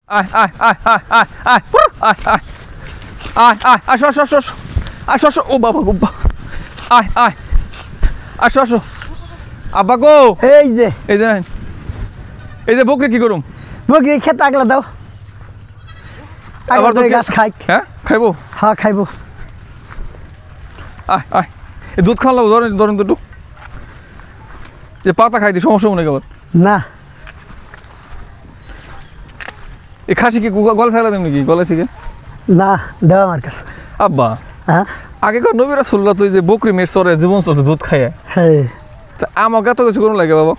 আয় আয় আয় আয় আয় আয় আয় আয় আয় আয় আসো আসো আসো আসো আসো ও বাবা গো আয় আয় আসো আসো আব্বা গো এই যে এই যে বকরি কি করুম বকরি খেতে আগলা দাও আবার তো ঘাস খাই হ্যাঁ খাইবো হ্যাঁ খাইবো আয় আয় এই দুধ খাওয়া লাগবো ধরেন ধরেন দুটো যে পাতা খাই দি সমস্যা মনে আবার না এই খাসি কি গলা ফেলা দেন নাকি গলা থেকে না দেও আমার কাছে আব্বা হ্যাঁ আগেকার নবী রাসূলুল্লাহ তুই যে বকরি মেয়ের সরে জীবন চলছে দুধ খাইয়া হ্যাঁ তা আমাকে এত কিছু করুন লাগে বাবা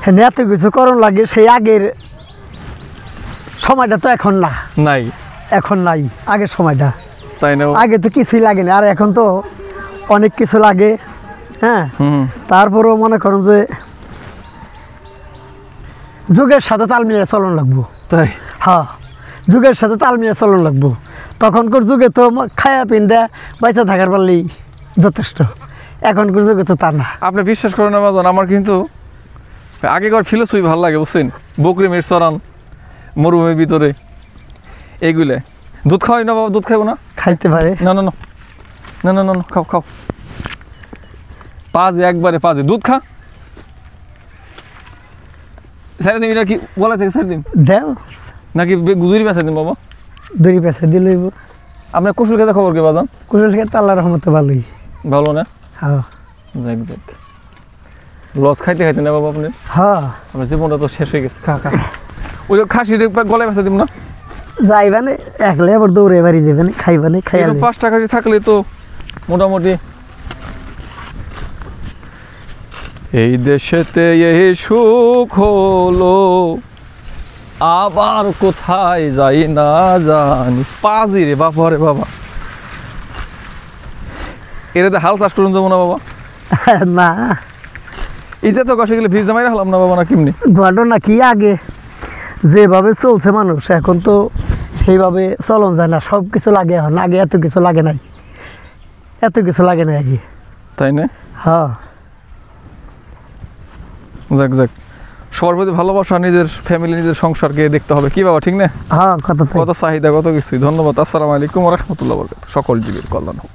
হ্যাঁ এত কিছু করণ লাগে সেই আগের সময়টা তো এখন না নাই এখন নাই আগের সময়টা তাই না আগে তো কিছুই লাগে না আর এখন তো অনেক কিছু লাগে হ্যাঁ তারপরেও মনে করুন যে যুগের সাথে তাল মিলিয়ে চলন লাগবো তাই হ্যাঁ যুগের সাথে তাল মিলিয়ে চলন লাগবো তখনকার যুগে তো খায়া পিন্দা বাইচা থাকার পারলেই যথেষ্ট এখনকার যুগে তো তা না আপনি বিশ্বাস করেন না বাজান আমার কিন্তু আগেকার ফিলোসফি ভালো লাগে বুঝছেন বকরি মেয়ের চরান মরুভূমির ভিতরে এইগুলো দুধ খাওয়াই না বাবা দুধ খাইবো না খাইতে পারে না না না না না না না খাও খাও পাজে একবারে পাজে দুধ খা সাইড দিন এটা কি বলা থেকে সাইড দিন দেও নাকি গুজুরি বেসা দিন বাবা দড়ি পেঁচা দিলইব আপনার কুশল খেতে খবর কে বাজান কুশল খেতে আল্লাহ রহমতে ভালোই ভালো না হ্যাঁ যাক যাক লস খাইতে খাইতে না বাবা আপনি হ্যাঁ আপনার জীবনটা তো শেষ হয়ে গেছে খা খা ওই খাসির গলায় বেসা দিব না যাইবানে একলে আবার দৌড়ে বাড়ি যাবেন খাইবানে খাইয়া 5 টাকা থাকলে তো মোটামুটি এই দেশেতে এই সুখ হলো আবার কোথায় যাই না জানি পাজি রে বাবা রে বাবা এটাতে হাল চাষ করুন যাবো না বাবা না এটা তো কষে গেলে ভিজ দামাই রাখলাম না বাবা না কেমনি ঘটনা কি আগে যেভাবে চলছে মানুষ এখন তো সেইভাবে চলন যায় না সব কিছু লাগে এখন আগে এত কিছু লাগে নাই এত কিছু লাগে না আগে তাই না হ্যাঁ যাক যাক সবার প্রতি ভালোবাসা নিজের ফ্যামিলি নিজের সংসারকে দেখতে হবে কি বাবা ঠিক না হ্যাঁ কত কত চাহিদা কত কিছুই ধন্যবাদ আসসালামু আলাইকুম ওয়া রাহমাতুল্লাহি ওয়া বারাকাতুহু সকল জীবের কল্যাণ হোক